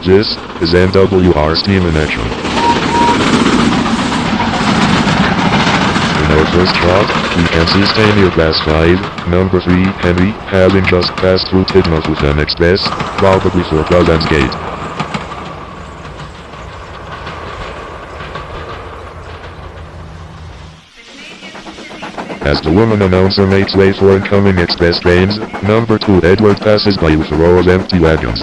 This is NWR steam in action. In our first shot, we can see stay near class 5, number 3, Henry, having just passed through Tidmouth with an express, probably for Providence Gate. As the woman announcer makes way for incoming express trains, number 2 Edward passes by with a row of empty wagons.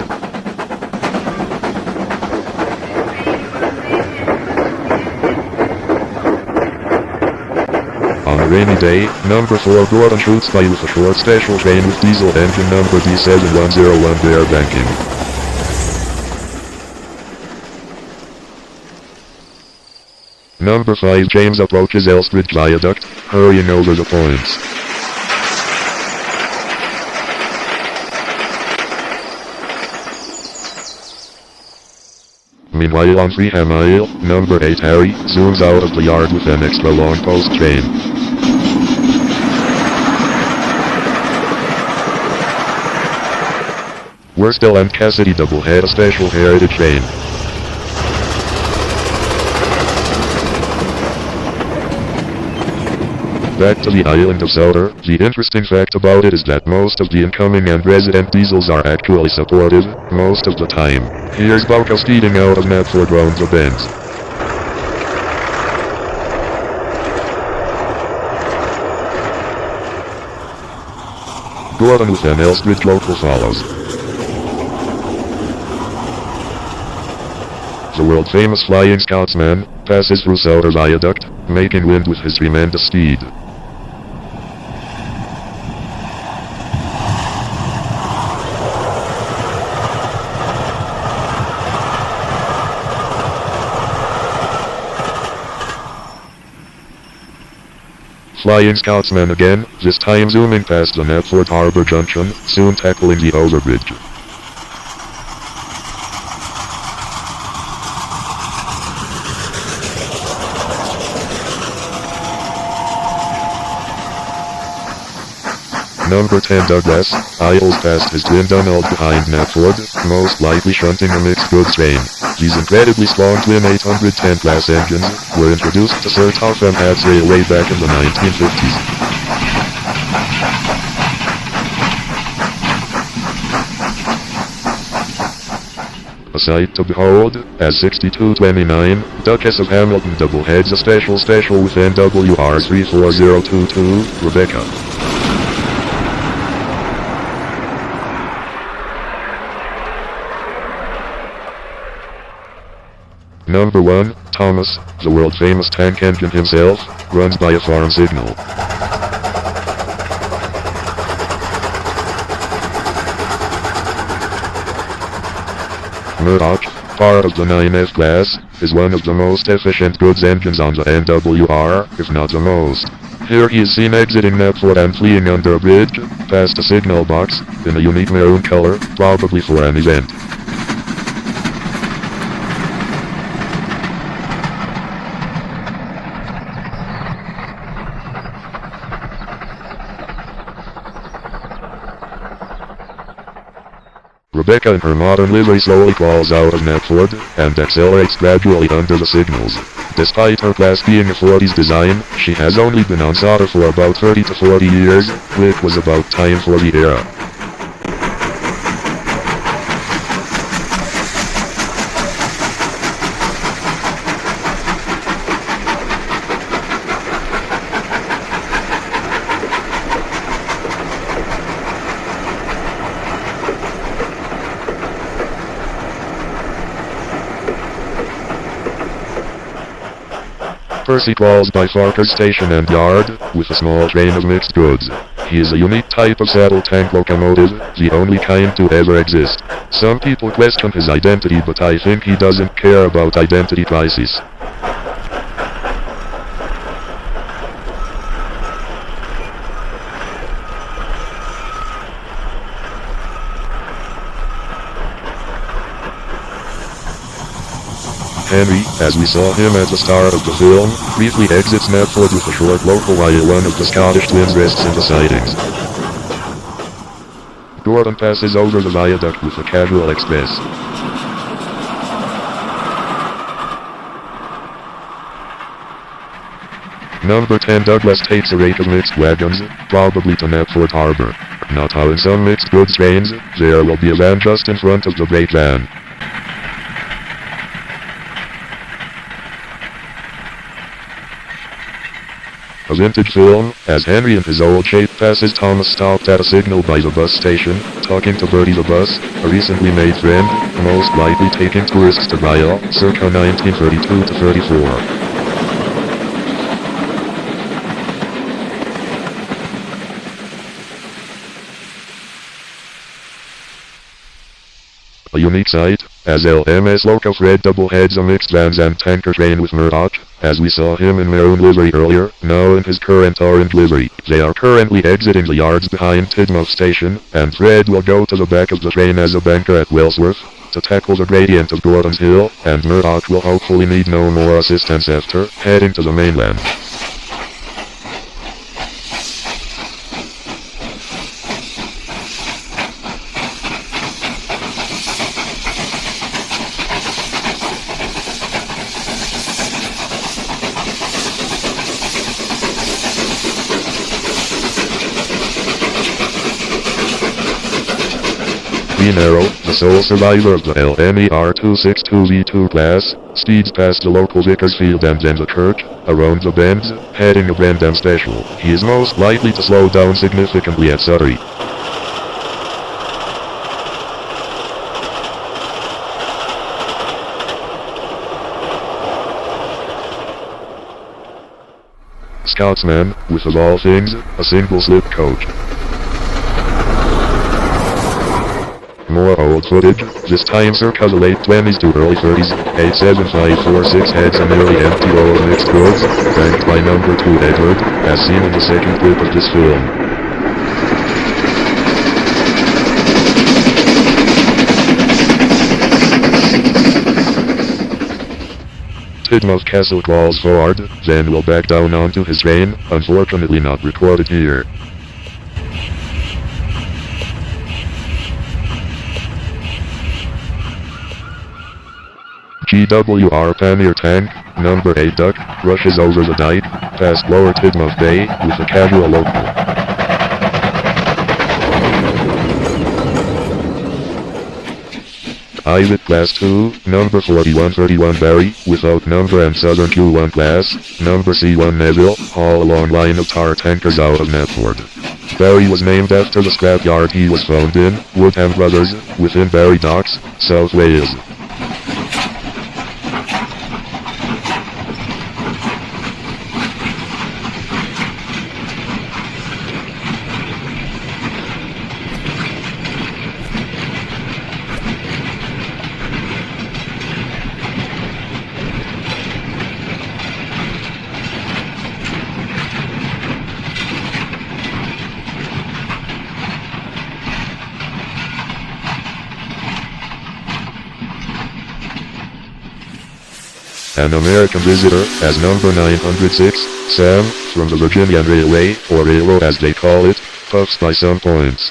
On a rainy day, number 4 Gordon shoots by with a short special train with diesel engine number D7101 bare banking. Number 5 James approaches Elstridge Viaduct, hurrying over the points. Meanwhile on Freeham Isle, number 8 Harry zooms out of the yard with an extra long post train. Worstel and Cassidy double-head a special heritage train. Back to the island of Sodor, the interesting fact about it is that most of the incoming and resident diesels are actually supportive, most of the time. Here's Bauka speeding out of Knapford round the bends. Gordon with an Elstridge local follows. The world-famous Flying Scotsman passes through Sodor Viaduct, making wind with his tremendous speed. Flying Scotsman again, this time zooming past the Knapford Harbour Junction, soon tackling the overbridge. Number 10 Douglas idles past his twin Donald behind Knapford, most likely shunting a mixed goods train. These incredibly strong twin 810 class engines were introduced to Sir Topham Hatt's Railway back in the 1950s. A sight to behold, as 6229, Duchess of Hamilton double-heads a special with NWR 34022, Rebecca. Number 1, Thomas, the world-famous tank engine himself, runs by a farm signal. Murdoch, part of the 9F class, is one of the most efficient goods engines on the NWR, if not the most. Here he is seen exiting Knapford and fleeing under a bridge, past a signal box, in a unique maroon color, probably for an event. Rebecca in her modern livery slowly crawls out of Knapford, and accelerates gradually under the signals. Despite her class being a 40s design, she has only been on Sodor for about 30 to 40 years, which was about time for the era. Percy crawls by Farker's station and yard, with a small train of mixed goods. He is a unique type of saddle tank locomotive, the only kind to ever exist. Some people question his identity, but I think he doesn't care about identity crisis. Henry, as we saw him at the start of the film, briefly exits Knapford with a short local while one of the Scottish twins rests in the sidings. Gordon passes over the viaduct with a casual express. Number 10 Douglas takes a rake of mixed wagons, probably to Knapford Harbour. Not how in some mixed goods trains, there will be a van just in front of the great van. A vintage film, as Henry in his old shape passes Thomas stopped at a signal by the bus station, talking to Bertie the bus, a recently made friend, most likely taking tourists to Ryle, circa 1932 to 34. A unique sight, as LMS Loco Fred double-heads a mixed vans and tanker train with Murdoch, as we saw him in maroon livery earlier, now in his current orange livery. They are currently exiting the yards behind Tidmouth Station, and Fred will go to the back of the train as a banker at Wellsworth, to tackle the gradient of Gordon's Hill, and Murdoch will hopefully need no more assistance after heading to the mainland. Nero, the sole survivor of the NWR 262V2 class, speeds past the local Vickersfield and then the church, around the bends, heading a Brandam special. He is most likely to slow down significantly at Surrey. Scoutsman, with of all things, a single slip coach. More old footage, this time circa the late 20s to early 30s, 87546 heads a nearly empty row of mixed goods, banked by number 2 Edward, as seen in the second clip of this film. Tidmouth Castle crawls forward, then will back down onto his train, unfortunately not recorded here. GWR Pannier Tank, number 8 Duck, rushes over the dike, past Lower Tidmouth Bay, with a casual local. Isaac Class 2, number 4131 Barry, without number and Southern Q1 Class, number C1 Neville, haul a long line of tar tankers out of Knapford. Barry was named after the scrapyard he was found in, Woodham Brothers, within Barry Docks, South Wales. An American visitor, as number 906, Sam, from the Virginian Railway, or Railroad as they call it, puffs by some points.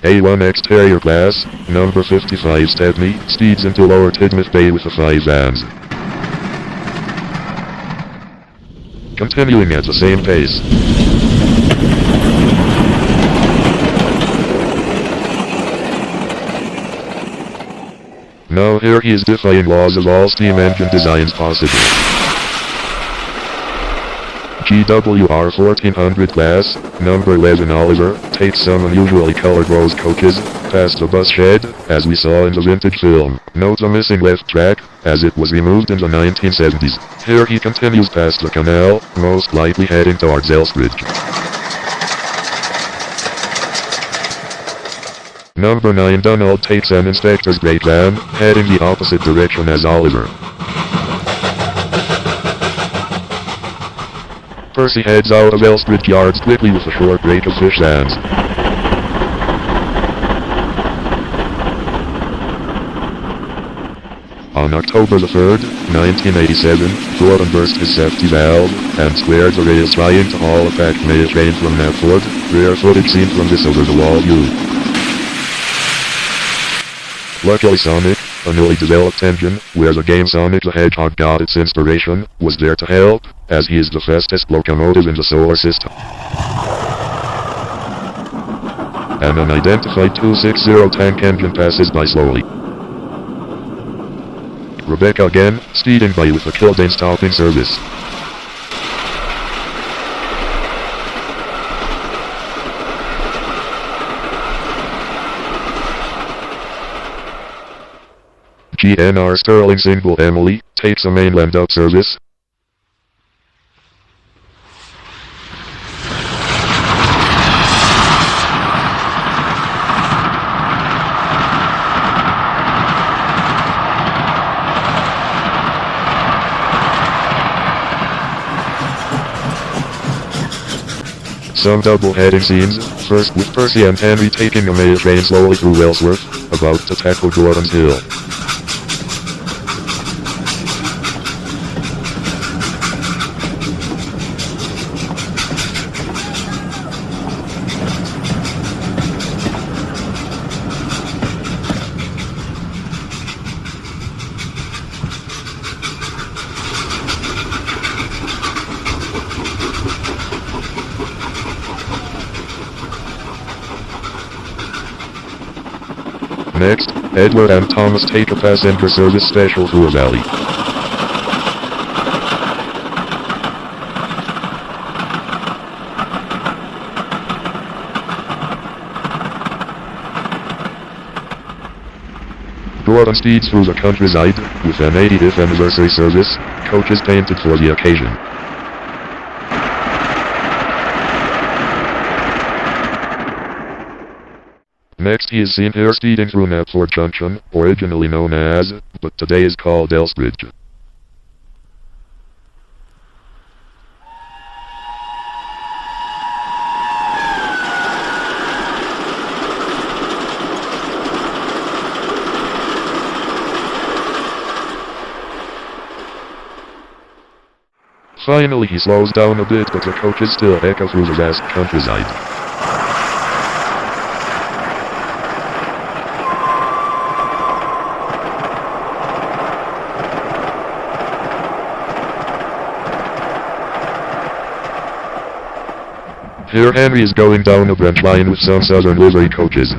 A1 exterior class, number 55 Stepney, speeds into Lower Tidmouth Bay with the 5 vans. Continuing at the same pace. Now here he is defying laws of all steam engine designs possible. GWR 1400 class, number 11 Oliver, takes some unusually colored rose coaches, past the bus shed, as we saw in the vintage film. Note the missing left track, as it was removed in the 1970s. Here he continues past the canal, most likely heading towards Elsbridge. Number 9 Donald takes an inspector's great van, heading the opposite direction as Oliver. Percy heads out of Elsbridge Yards quickly with a short break of fish vans. On October the 3rd, 1987, Gordon burst his safety valve, and squared the rails trying to haul a packed mail train from Knapford, rare footage seen from this over-the-wall view. Luckily Sonic, a newly developed engine, where the game Sonic the Hedgehog got its inspiration, was there to help, as he is the fastest locomotive in the solar system. An unidentified 260 tank engine passes by slowly. Rebecca again, speeding by with a Kildane stopping service. GNR Sterling Single Emily, takes a mainland up service. Some double-heading scenes, first with Percy and Henry taking a mail train slowly through Wellsworth, about to tackle Gordon's Hill. Next, Edward and Thomas take a passenger service special through a valley. Gordon speeds through the countryside, with an 80th anniversary service, coaches painted for the occasion. Next he is seen here speeding through Knapford Junction, originally known as, but today is called Elsbridge. Finally he slows down a bit, but the coaches still echo through the vast countryside. Here Henry is going down a branch line with some southern livery coaches.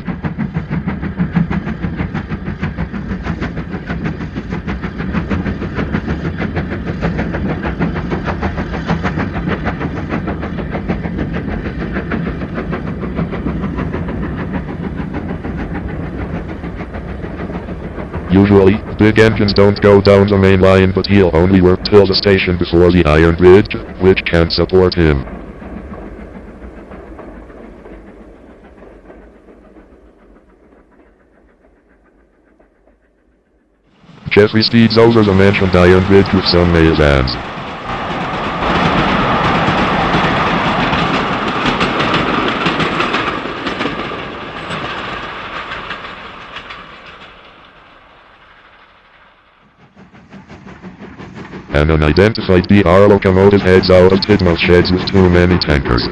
Usually, big engines don't go down the main line, but he'll only work till the station before the Iron Bridge, which can't support him. Jeffrey speeds over the mentioned Iron Bridge with some mail vans. An unidentified BR locomotive heads out of Tidmouth sheds with too many tankers.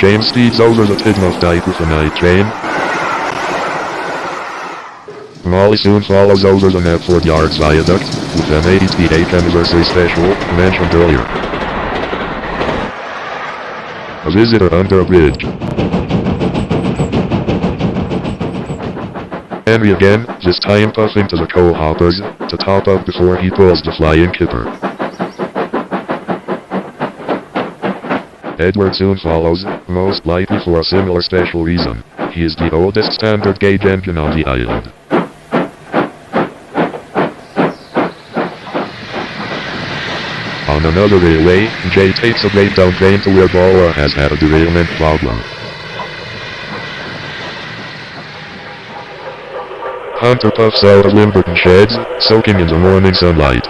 James speeds over the Tidmouth Dyke with a night train. Molly soon follows over the Knapford Yards Viaduct, with an 88th anniversary special, mentioned earlier. A visitor under a bridge. Henry again, this time puffing to the coal hoppers, to top up before he pulls the flying kipper. Edward soon follows, most likely for a similar special reason. He is the oldest standard gauge engine on the island. On another railway, Jay takes a breakdown train to where Bora has had a derailment problem. Hunter puffs out of Limburton sheds, soaking in the morning sunlight.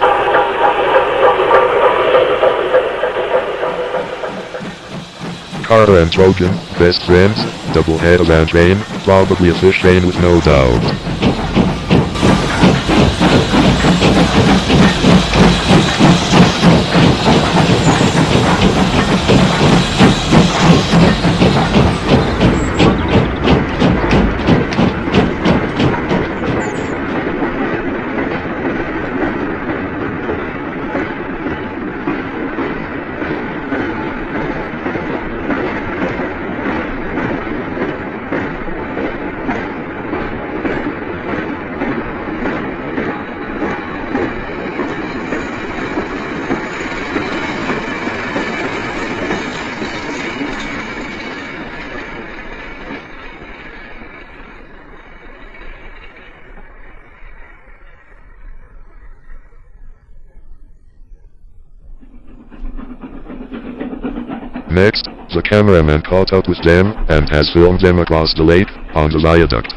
Carter and Trojan, best friends, double head of an train, probably a fish train with no doubt. Next, the cameraman caught up with them, and has filmed them across the lake, on the viaduct.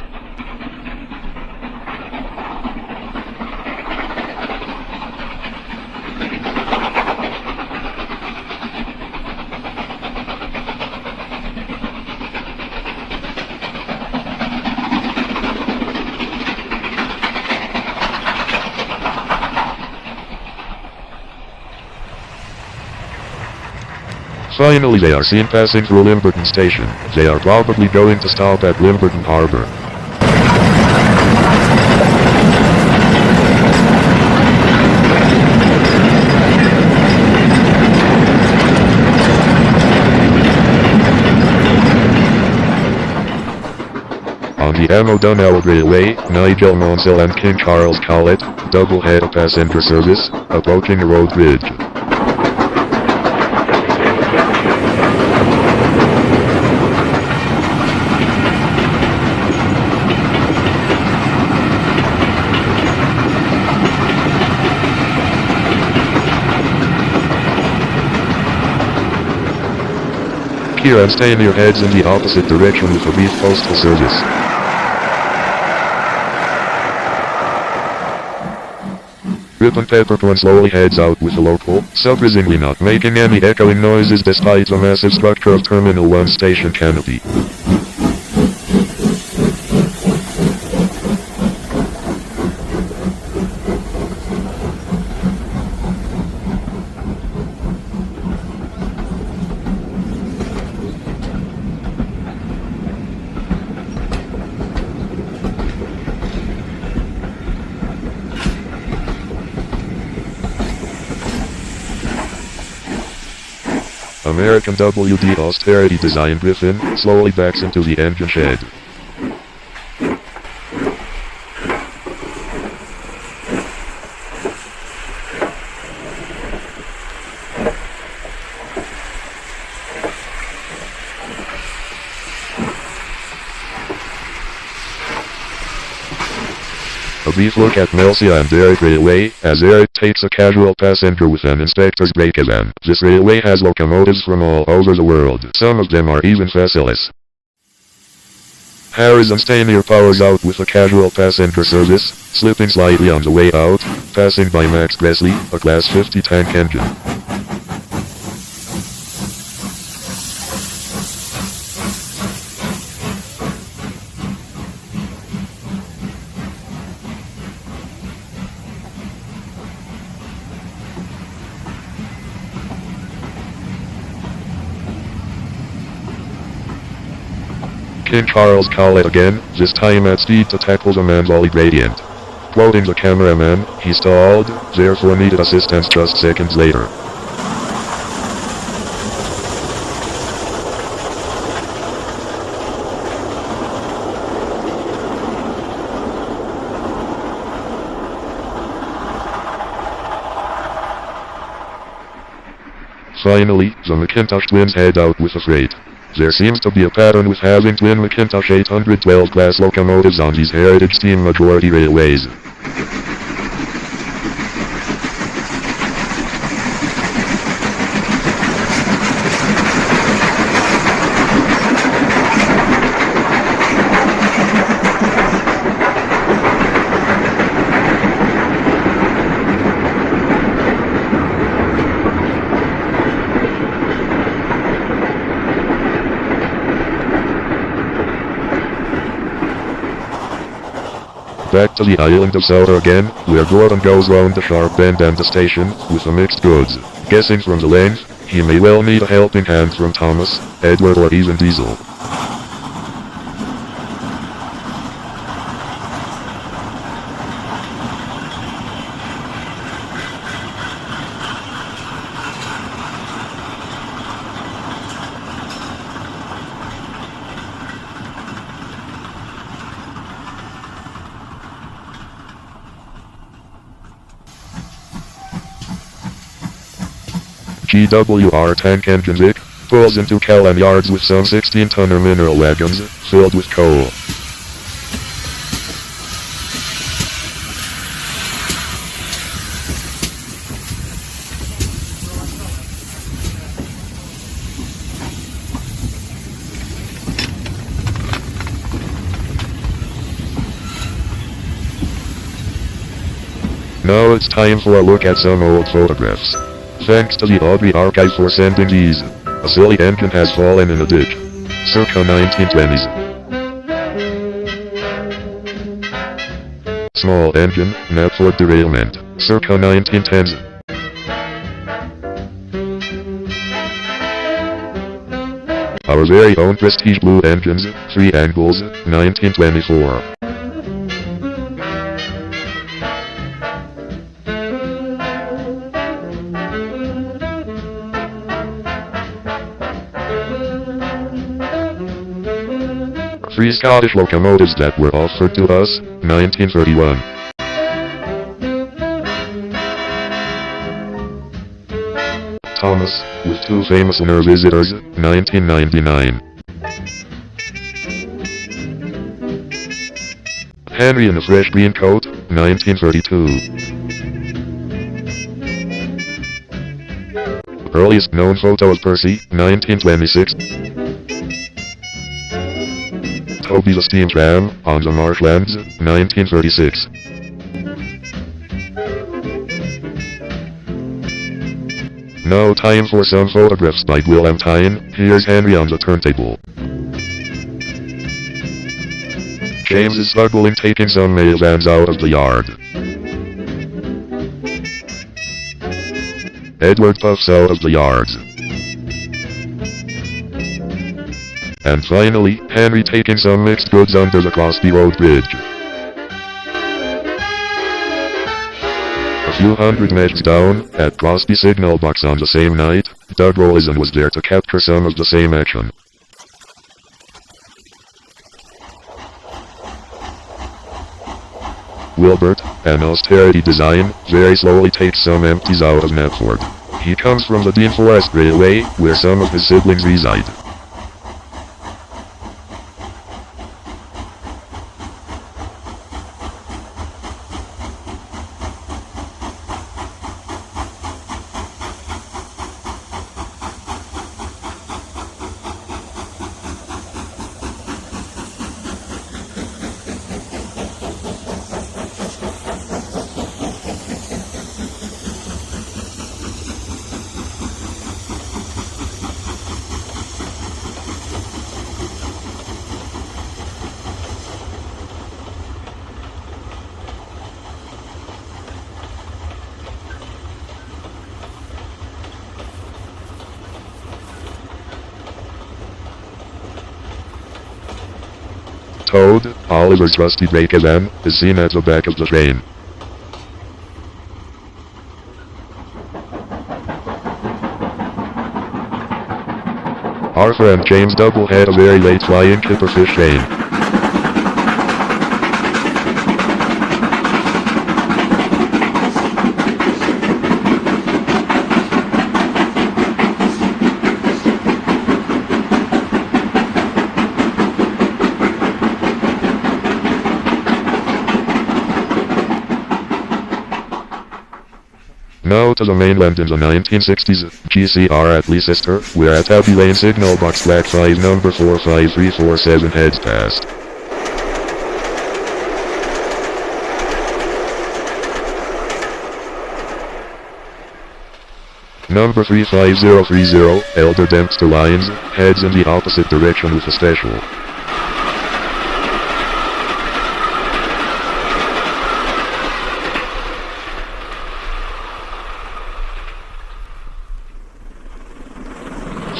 Finally they are seen passing through Limburton Station. They are probably going to stop at Limburton Harbor. On the Anno Dunelwood Railway, Nigel Mansell and King Charles Collett, double-header passenger service, approaching a road bridge. Here and stay near heads in the opposite direction with a brief postal service. Rip and Peppercorn slowly heads out with a local, surprisingly not making any echoing noises despite the massive structure of Terminal 1 station canopy. American WD austerity design Griffin slowly backs into the engine shed. A brief look at Melsia and Derek Railway, as Eric takes a casual passenger with an inspector's brake van. This railway has locomotives from all over the world. Some of them are even faceless. Harrison Stanier powers out with a casual passenger service, slipping slightly on the way out, passing by Max Presley, a Class 50 tank engine. King Charles Collett again, this time at speed to tackle the man-volley gradient. Quoting the cameraman, he stalled, therefore needed assistance just seconds later. Finally, the McIntosh twins head out with a freight. There seems to be a pattern with having twin McIntosh 812 class locomotives on these heritage steam majority railways. Back to the island of Sodor again, where Gordon goes round the sharp bend and the station, with the mixed goods. Guessing from the length, he may well need a helping hand from Thomas, Edward or even Diesel. GWR tank engine Vic pulls into Callan yards with some 16-tonner mineral wagons filled with coal. Now it's time for a look at some old photographs. Thanks to the Audrey Archive for sending these. A silly engine has fallen in a ditch. Circa 1920s. Small engine, net for derailment. Circa 1910s. Our very own Prestige Blue engines, 3 angles, 1924. Three Scottish locomotives that were offered to us, 1931. Thomas, with 2 famous inner visitors, 1999. Henry in a fresh green coat, 1932. Earliest known photo of Percy, 1926. Toby the steam tram, on the marshlands, 1936. Now time for some photographs by Willem Tyne. Here's Henry on the turntable. James is struggling taking some mail vans out of the yard. Edward puffs out of the yards. And finally, Henry taking some mixed goods under the Crosby Road Bridge. A few hundred meters down, at Crosby Signal Box on the same night, Doug Rollison was there to capture some of the same action. Wilbert, an austerity design, very slowly takes some empties out of Knapford. He comes from the Dean Forest Railway, where some of his siblings reside. Toad, Oliver's rusty brake van, is seen at the back of the train. Our friend James Double had a very late flying kipperfish train. Now to the mainland in the 1960s, GCR at Leicester, where at Abbey Lane signal box flag 5 number 45347 heads past. Number 35030, Elder Dempster Lines, heads in the opposite direction with a special.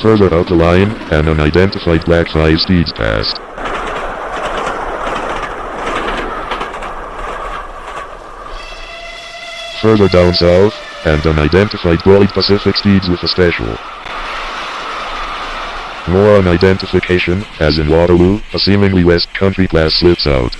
further up the line, an unidentified black 5 steeds passed. Further down south, and unidentified gold Pacific steeds with a special. More unidentification, as in Waterloo, a seemingly West Country class slips out.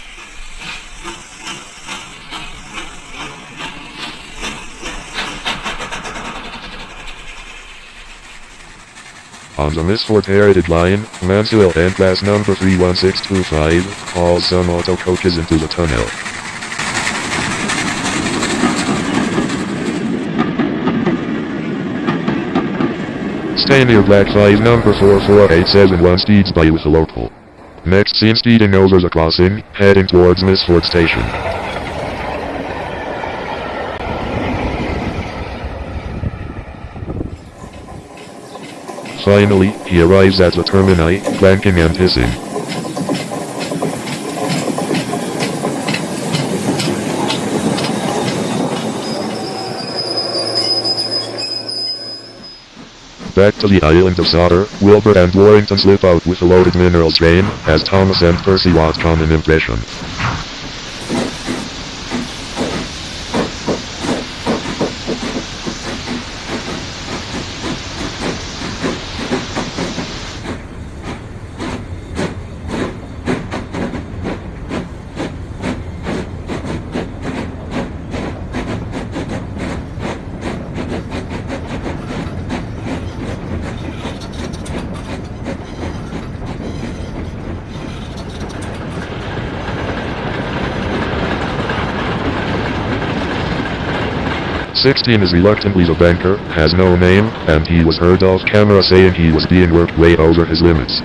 On the misfortune line, Mansfield and class number 31625 hauls some auto coaches into the tunnel. Stay near black 5 number 44871 steeds by with a local. Next seen speeding over the crossing, heading towards Misford Station. Finally, he arrives at the termini, clanking and hissing. Back to the island of Sodor, Wilbur and Warrington slip out with a loaded minerals train, as Thomas and Percy watch on an impression. "16 is reluctantly the banker, has no name, and he was heard off camera saying he was being worked way over his limits.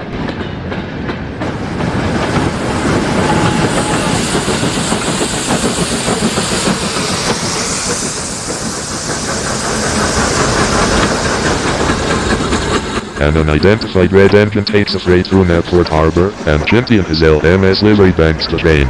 An unidentified red engine takes a freight through Newport Harbor, and Chinty and his LMS livery banks the train.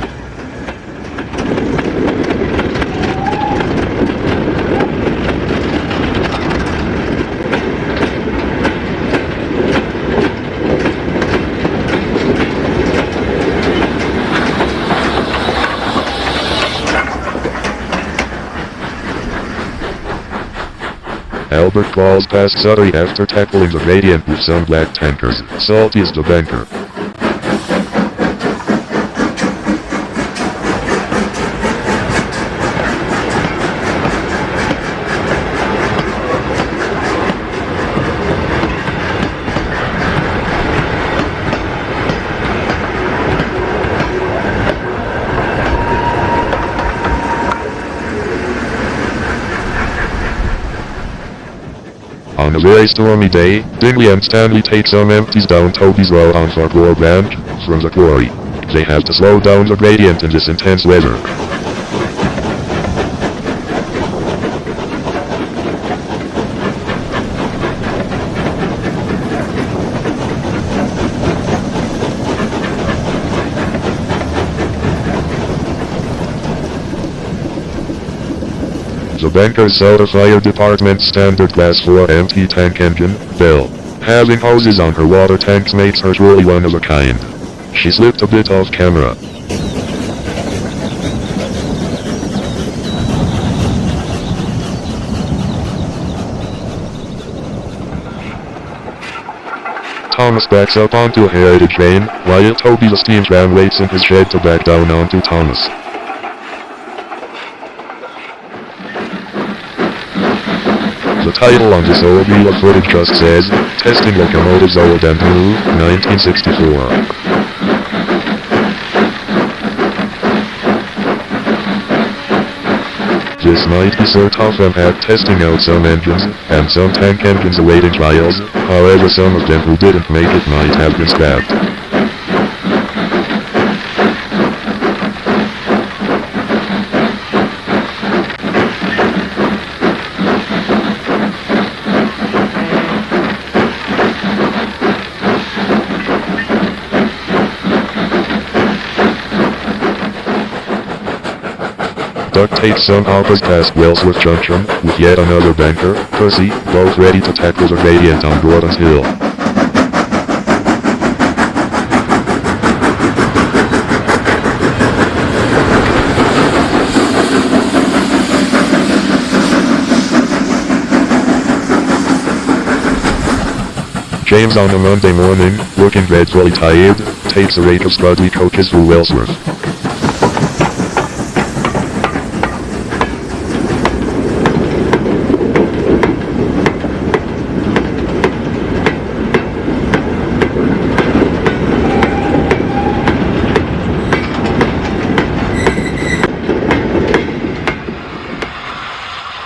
Albert crawls past Sudbury after tackling the gradient with some black tankers. Salty is the banker. On a very stormy day, Dingley and Stanley take some empties down Toby's Row on Farquhar Branch, from the quarry. They have to slow down the gradient in this intense weather. The Bankers Soda Fire Department Standard Class 4 empty tank engine, Belle. Having hoses on her water tanks makes her truly one of a kind. She slipped a bit off camera. Thomas backs up onto a heritage train, while Toby the steam tram waits in his shed to back down onto Thomas. The title on this old reel of footage just says, "Testing Locomotives Old and New, 1964. This might be sort of at testing out some engines, and some tank engines awaiting trials, however some of them who didn't make it might have been scrapped. Duck takes some hoppers past Wellsworth Junction, with yet another banker, Percy, both ready to tackle the gradient on Gordon's Hill. James on a Monday morning, looking dreadfully tired, takes a rake of scrubbly coaches through Wellsworth.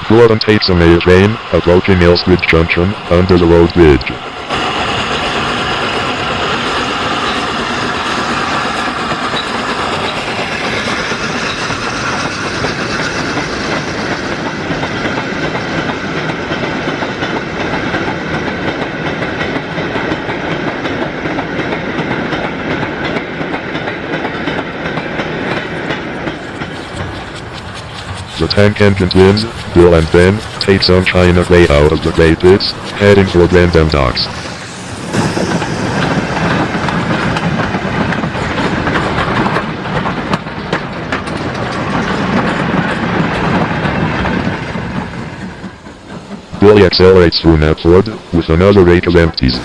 Gordon takes a mail train, approaching Ellsbridge Junction, under the road bridge. The tank engine twins, Bill and Ben, take some China clay out of the clay pits, heading for Brandon Docks. Billy accelerates through Knapford, with another rake of empties.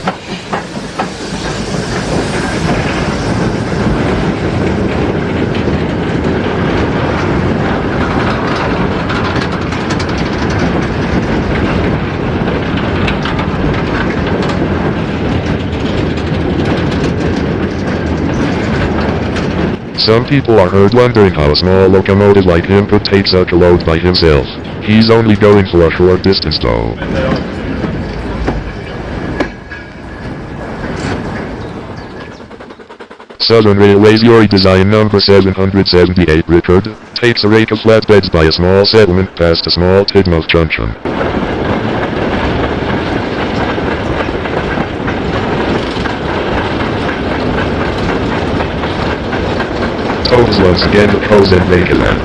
Some people are heard wondering how a small locomotive like him could take such a load by himself. He's only going for a short distance though. Southern Railway's Yuri design number 778 Richard takes a rake of flatbeds by a small settlement past a small Tidmouth junction. Totals once again the pros and make it land.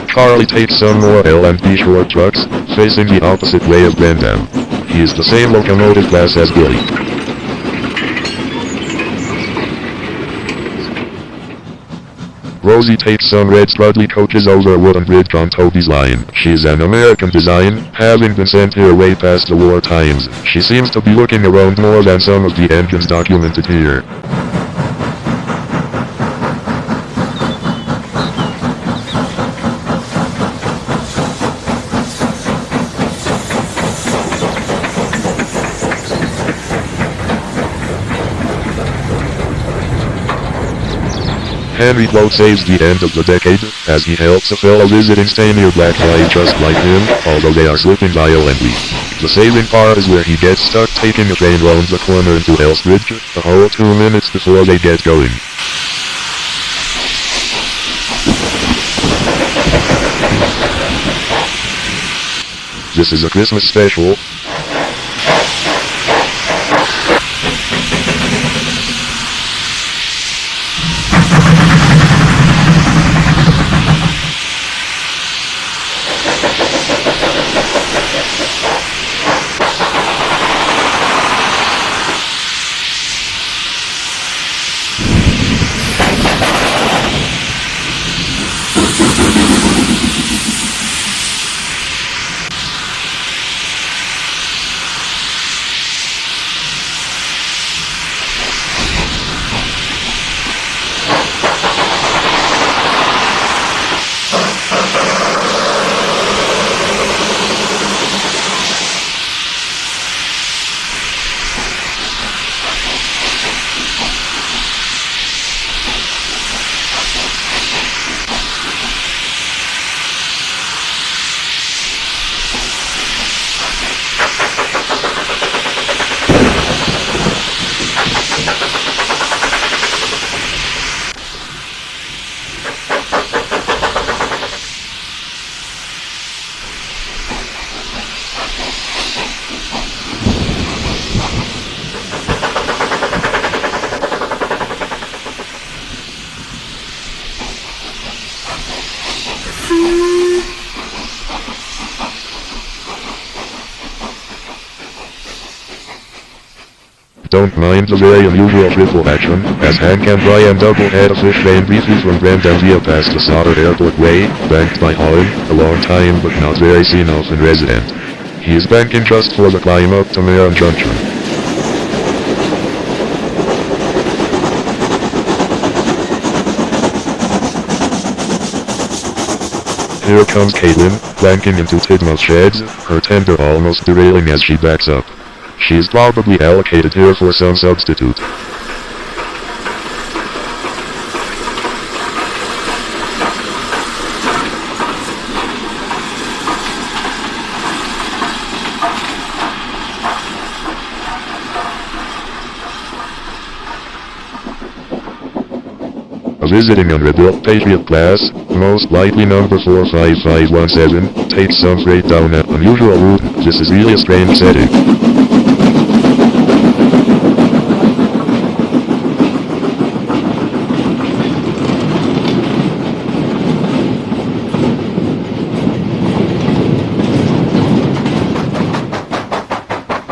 Charlie takes some more L&B short trucks, facing the opposite way of Brandon. He is the same locomotive class as Billy. Rosie takes some red Strudley coaches over a wooden bridge on Toby's line. She's an American design, having been sent here way past the war times. She seems to be looking around more than some of the engines documented here. Henry Float saves the end of the decade, as he helps a fellow visiting stay near Blackfly just like him, although they are slipping violently. The saving part is where he gets stuck taking a train round the corner into Ellsbridge, a whole 2 minutes before they get going. This is a Christmas special. Don't mind the very unusual triple action, as Hank and Brian double-head a fish vein briefly from Grandvia past the Sodor Airport Way, banked by Holland, a long time but not very seen often resident. He is banking just for the climb up to Marin Junction. Here comes Caitlin, flanking into Tidma's sheds, her tender almost derailing as she backs up. She is probably allocated here for some substitute. A visiting unrebuilt Patriot class, most likely number 45517, takes some freight down an unusual route. This is really a strange setting.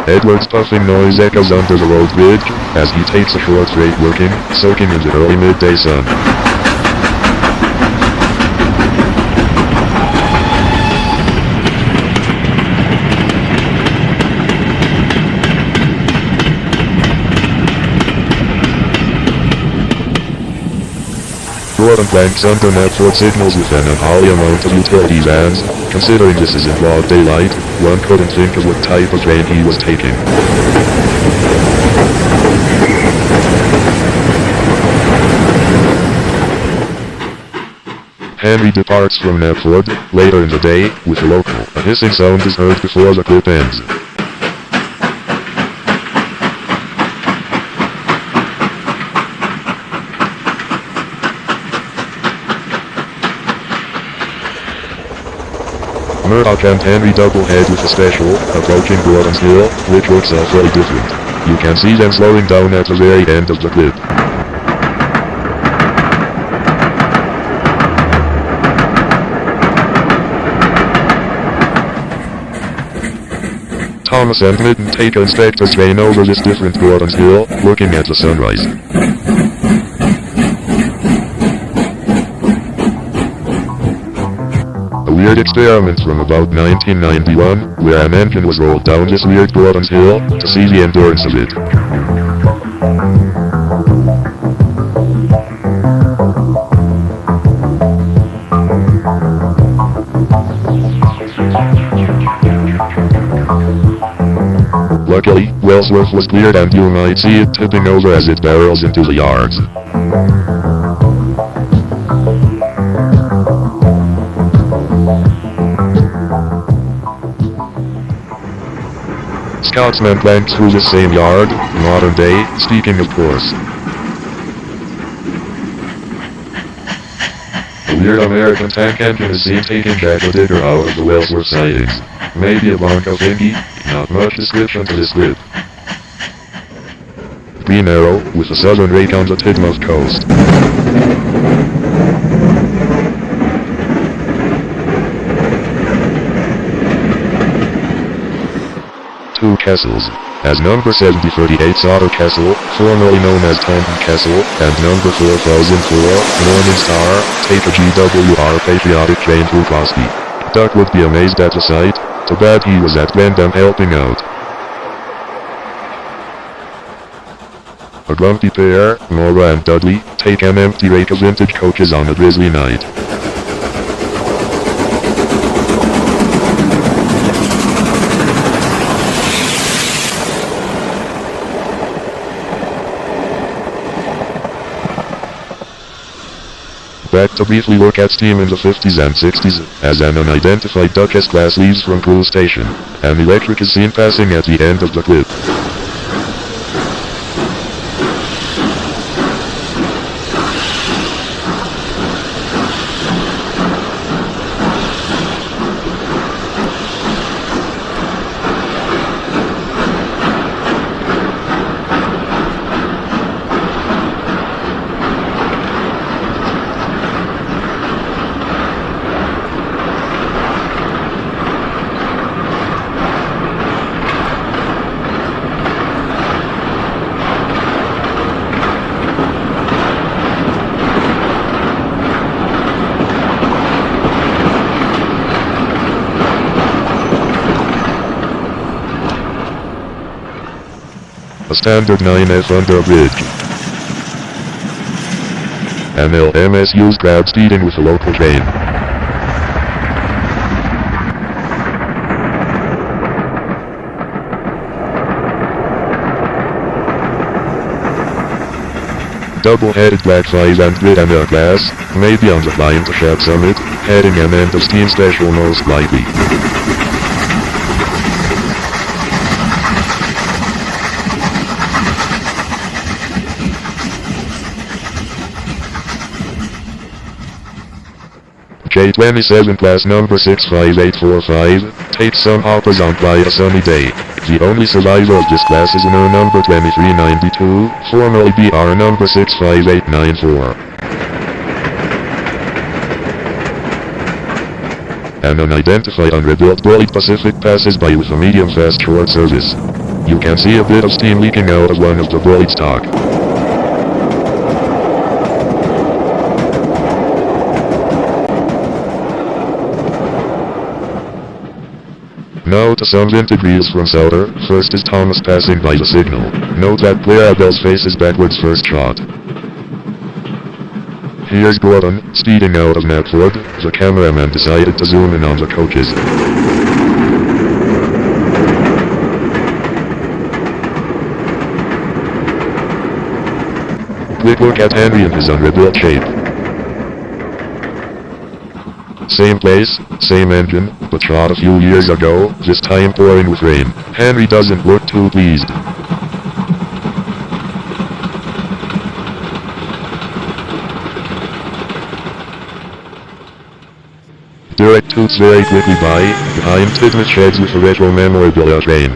Edward's puffing noise echoes under the road bridge, as he takes a short freight working, soaking in the early midday sun. Gordon blanks under network signals with an unholy amount of utility vans. Considering this is in broad daylight, one couldn't think of what type of train he was taking. Henry departs from Netford, later in the day, with a local. A hissing sound is heard before the clip ends. Murdoch and Henry double-head with a special, approaching Gordon's Hill, which looks awfully different. You can see them slowing down at the very end of the clip. Thomas and Midden take a inspector's train over this different Gordon's Hill, looking at the sunrise. A weird experiment from about 1991, where an engine was rolled down this weird Gordon's Hill, to see the endurance of it. Luckily, Wellsworth was cleared and you might see it tipping over as it barrels into the yards. Scotsman blanked through the same yard, modern day, speaking of course. A weird American tank engine is seen taking Jack the Digger out of the Wellsworth sightings. Maybe a Bronco thingy, not much description to this clip. Green Arrow, with a southern rake on the Tidmouth coast. Two Kessels, as number 7038 Sodor Kessel, formerly known as Taunton Kessel, and number 4004, Morning Star, take a GWR patriotic train through Crosby. Duck would be amazed at the sight. Too bad he was at Glendam helping out. A grumpy pair, Nora and Dudley, take an empty rake of vintage coaches on a drizzly night. Back to briefly look at steam in the 50s and 60s, as an unidentified Duck S-Class leaves from Crew Station. An electric is seen passing at the end of the clip. standard 9F under bridge. MLMS use grab speeding with a local train. Double-headed Black 5 and Grid ML class, maybe on the climb to Shep Summit, heading an end of steam special most likely. J27 class number 65845, takes some hoppers on by a sunny day. The only survivor of this class is NWR number 2392, formerly BR number 65894. An unidentified unrebuilt bullied Pacific passes by with a medium-fast short service. You can see a bit of steam leaking out of one of the bullied stock. Now to some vintage reels from Sodor. First is Thomas passing by the signal. Note that Blair Abel's face is backwards first shot. Here's Gordon, speeding out of Knapford. The cameraman decided to zoom in on the coaches. Quick look at Henry in his unrebuilt shape. Same place, same engine, but shot a few years ago, this time pouring with rain. Henry doesn't look too pleased. Derek toots very quickly by, behind Tidmouth sheds with a retro memorabilia train.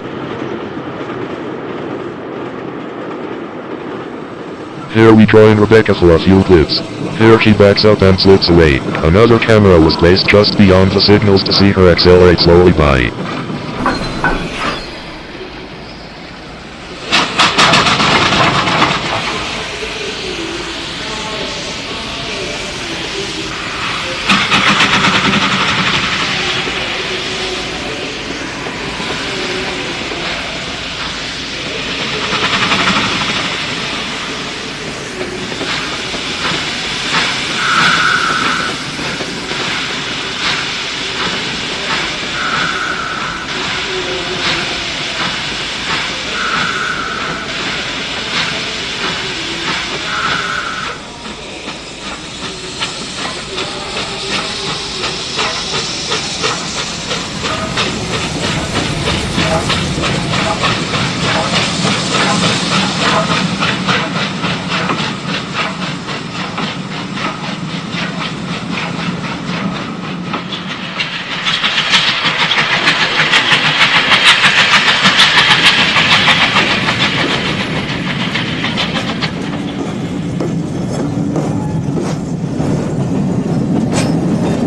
Here we join Rebecca for a few clips. Here she backs up and slips away. Another camera was placed just beyond the signals to see her accelerate slowly by.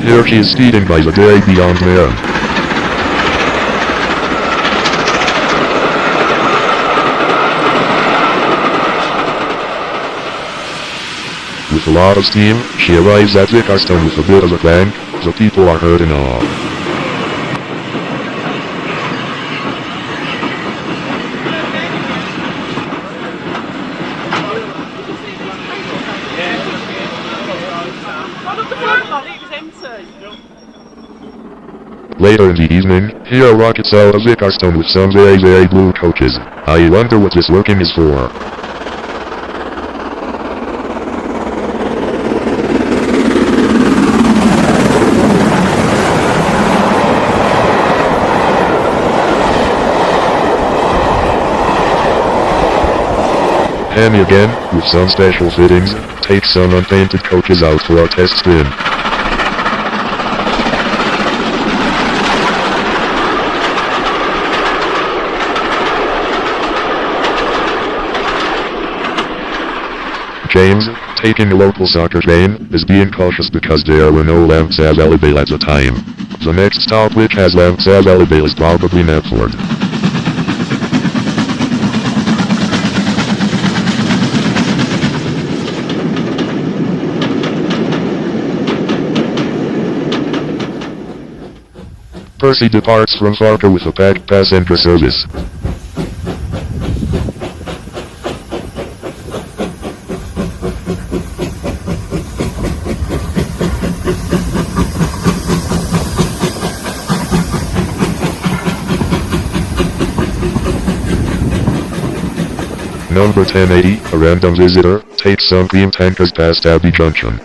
Here she is speeding by the day beyond man. With a lot of steam, she arrives at Vickerstone with a bit of a clank. The people are heard in awe. Later in the evening, here rockets out of Vickerstone with some very blue coaches. I wonder what this looking is for. Hammy again, with some special fittings, takes some unpainted coaches out for a test spin. James, taking a local soccer train, is being cautious because there were no lamps available at the time. The next stop which has lamps available is probably Knapford. Percy departs from Farker with a packed passenger service. Number 1080, a random visitor, takes some cream tankers past Abbey Junction.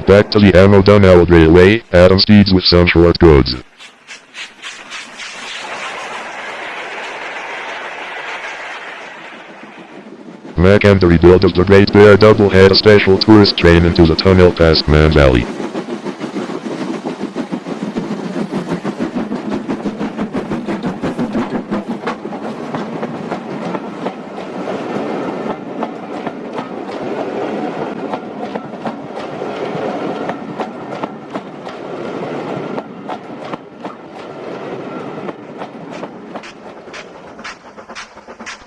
Back to the Ammo Dunelwood Railway, Adam speeds with some short goods. Mac and the rebuild of the Great Bear Double had a special tourist train into the tunnel past Man Valley.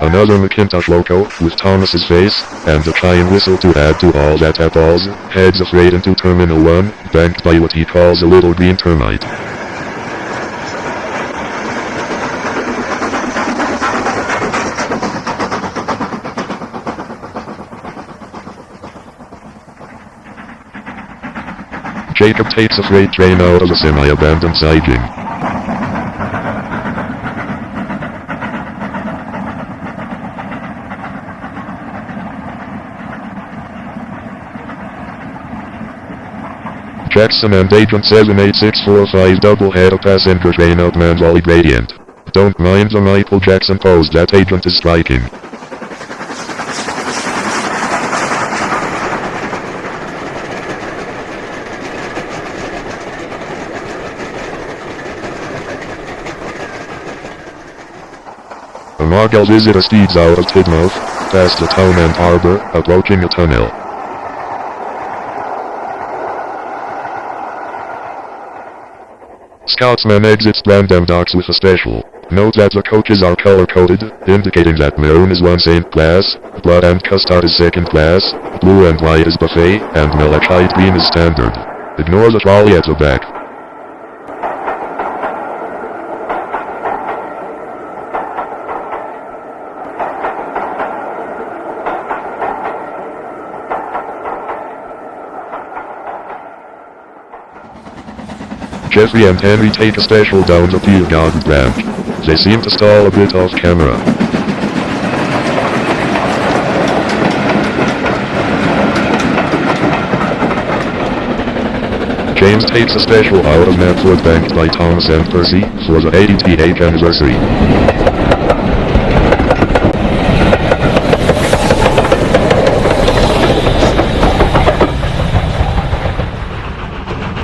Another Macintosh loco, with Thomas's face, and a giant whistle to add to all that appalls, heads a freight into Terminal 1, banked by what he calls a little green termite. Jacob takes a freight train out of a semi-abandoned siding. Jackson and Agent 78645 double head a passenger train out Man Valley Gradient. Don't mind the Michael Jackson pose that agent is striking. A Margell visitor speeds out of Tidmouth, past the town and harbor, approaching a tunnel. Scotsman exits Brandam docks with a special. Note that the coaches are color-coded, indicating that maroon is 1 St. class, blood and custard is 2nd class, blue and white is buffet, and malachite green is standard. Ignore the trolley at the back. Jeffrey and Henry take a special down the Peel Garden branch. They seem to stall a bit off camera. James takes a special out of Knapford banked by Thomas and Percy for the 80th anniversary.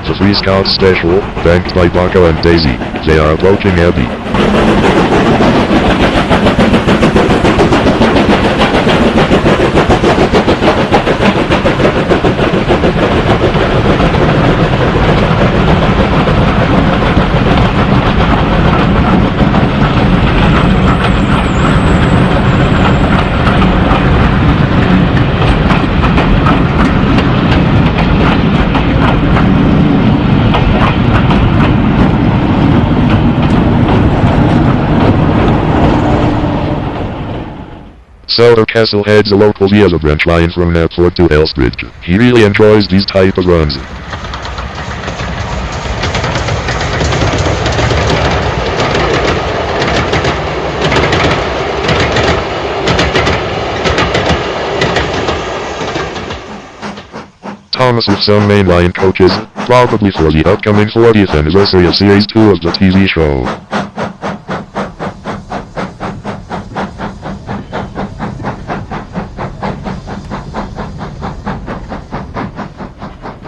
The Free Scouts special, banked by Bucko and Daisy. They are approaching Abbey. Sodor Castle heads a local via the branch line from Knapford to Elsbridge. He really enjoys these type of runs. Thomas with some mainline coaches, probably for the upcoming 40th anniversary of Series 2 of the TV show.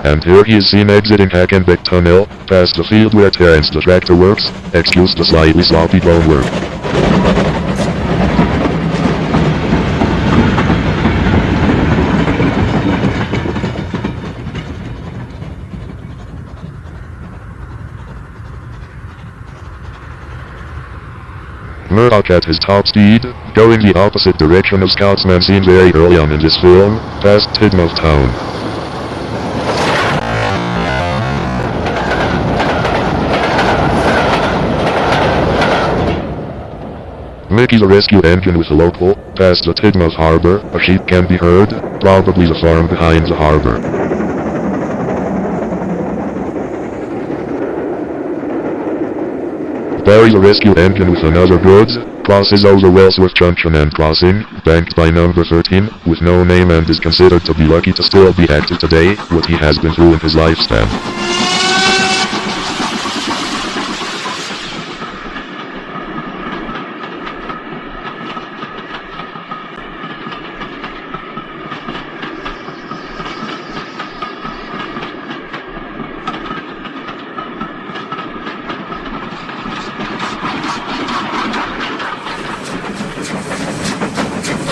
And here he is seen exiting Hackenbeck Tunnel, past the field where Terence the tractor works, excuse the slightly sloppy drone work. Murdoch at his top speed, going the opposite direction of Scoutsman seen very early on in this film, past Tidmouth Town. Mickey the rescue engine with a local, past the Tidmouth Harbor, a sheep can be heard, probably the farm behind the harbor. ferries a rescue engine with another goods, crosses over Wellsworth Junction and crossing, banked by number 13, with no name and is considered to be lucky to still be active today, what he has been through in his lifespan.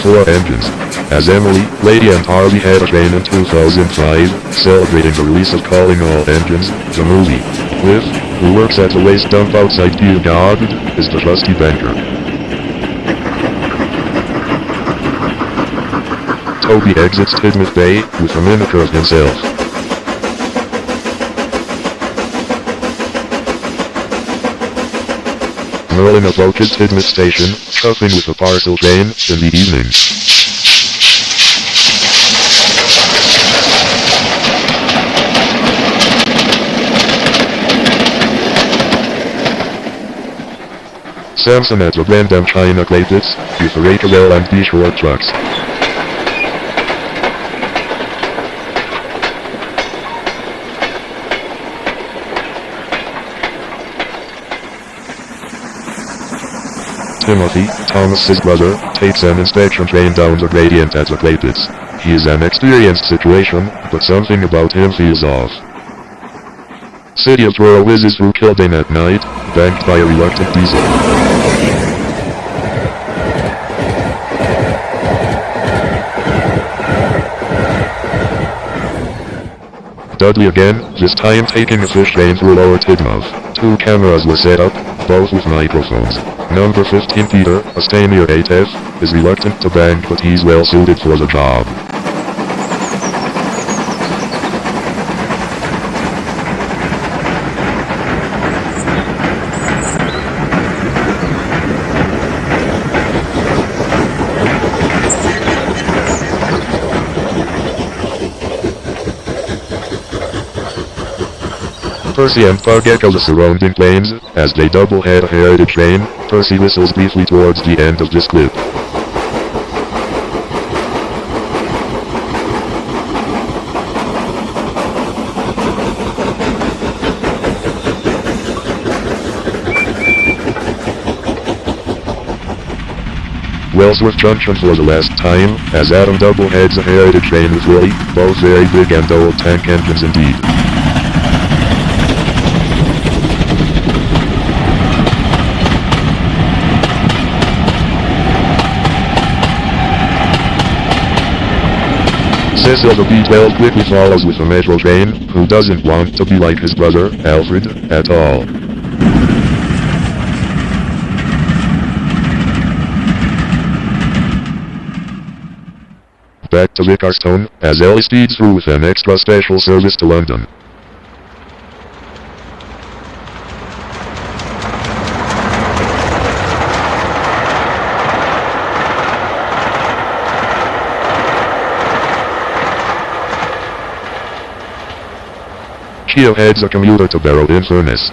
Four engines. As Emily, Lady and Harvey had a train in 2005, celebrating the release of Calling All Engines, the movie. Liv, who works at a waste dump outside Gilgard, is the trusty banker. Toby exits Tidmouth Bay, with a miniature of himself. Merlin approaches Tidmouth Station, chuffing with a parcel train, in the evening. Samson at the Brandam China Clay Pits, with the Rakerel and B-Shore trucks. Timothy, Thomas's brother, takes an inspection train down the gradient at the clay pits. He is an experienced situation, but something about him feels off. City of Truro whizzes through Kildane at night, banked by a reluctant diesel. Dudley again, this time taking a fish train through Lower Tidmouth. 2 cameras were set up, both with microphones. Number 15 Peter, a Stanier 8F, is reluctant to bank but he's well suited for the job. Percy and Pug echo the surrounding plains, as they double-head a heritage train. Percy whistles briefly towards the end of this clip. Wellsworth Junction for the last time, as Adam double-heads a heritage train with Willie, both very big and old tank engines indeed. Cecil the B-12 quickly follows with a metro train, who doesn't want to be like his brother, Alfred, at all. Back to Vicarstone, as Ellie speeds through with an extra special service to London. Keo heads a commuter to Barrow-in-Furness.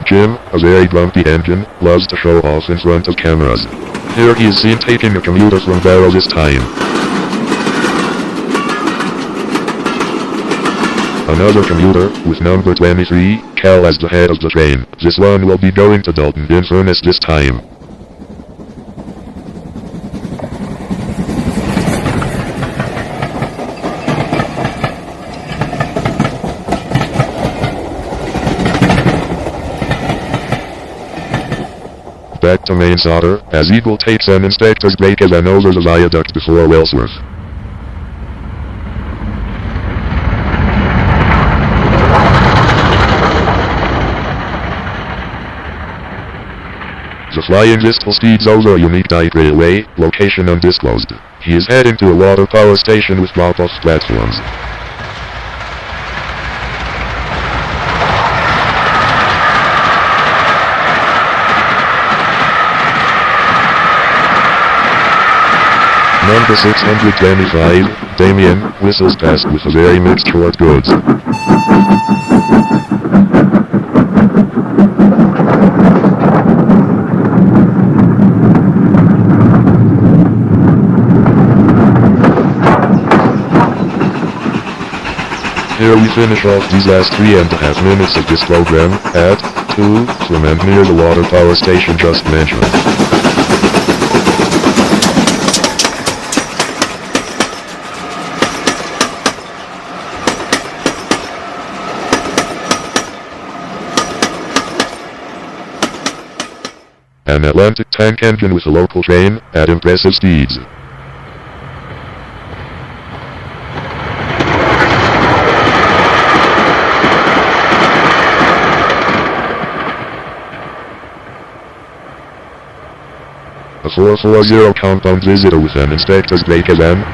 Jim, a very grumpy engine, loves to show off in front of cameras. Here he is seen taking a commuter from Barrow this time. Another commuter, with number 23, Cal as the head of the train. This one will be going to Dalton-in-Furness this time. Back to main solder, as Eagle takes an inspector's break and over the viaduct before Wellsworth. The Flying Vistal speeds over a unique night railway, location undisclosed. He is heading to a water power station with drop-off platforms. Number 625, Damien, whistles past with a very mixed short goods. Here we finish off these last 3.5 minutes of this program, at 2, from and near the water power station just mentioned. An Atlantic tank engine with a local train, at impressive speeds. A 440 compound visitor with an inspector's brake again.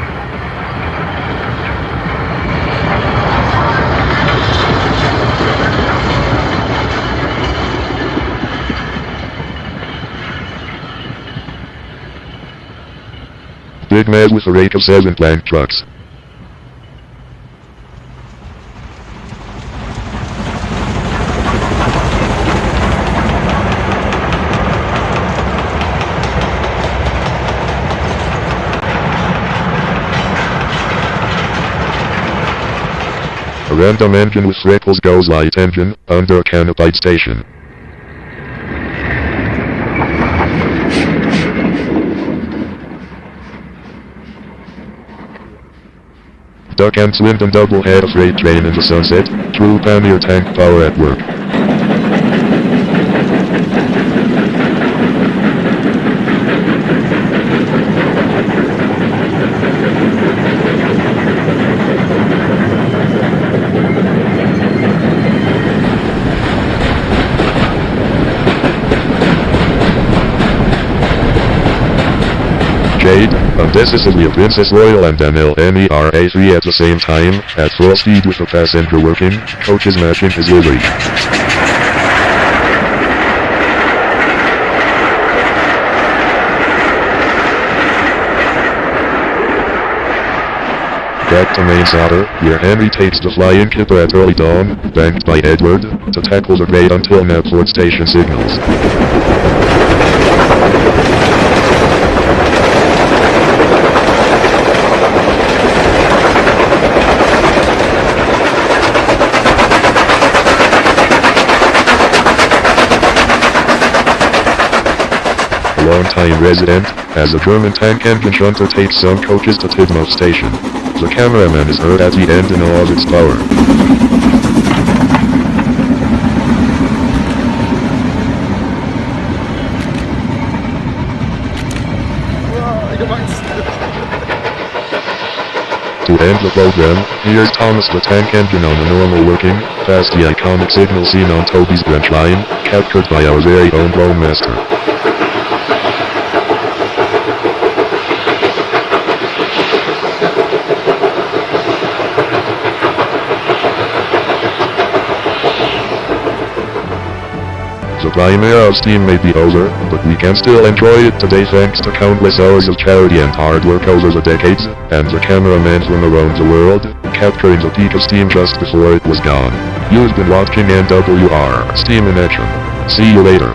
Big man with a rake of 7 blank trucks. A random engine with freckles goes light engine, under a canopied station. Duck and Swindon double head a freight train in the sunset, true pioneer tank power at work. Undecisively a Princess Royal and an NWR 3 at the same time, at full speed with the passenger working, coaches matching his livery. Back to main sodor, where Henry takes the flying kipper at early dawn, banked by Edward, to tackle the great until Knapford station signals. Long-time resident, as a German tank engine shunter takes some coaches to Tidmouth station. The cameraman is heard at the end in all of its power. To end the program, here's Thomas the tank engine on a normal working, past the iconic signal seen on Toby's branch line, captured by our very own drone master. The prime era of Steam may be over, but we can still enjoy it today thanks to countless hours of charity and hard work over the decades, and the cameraman from around the world, capturing the peak of Steam just before it was gone. You've been watching NWR, Steam in Action. See you later.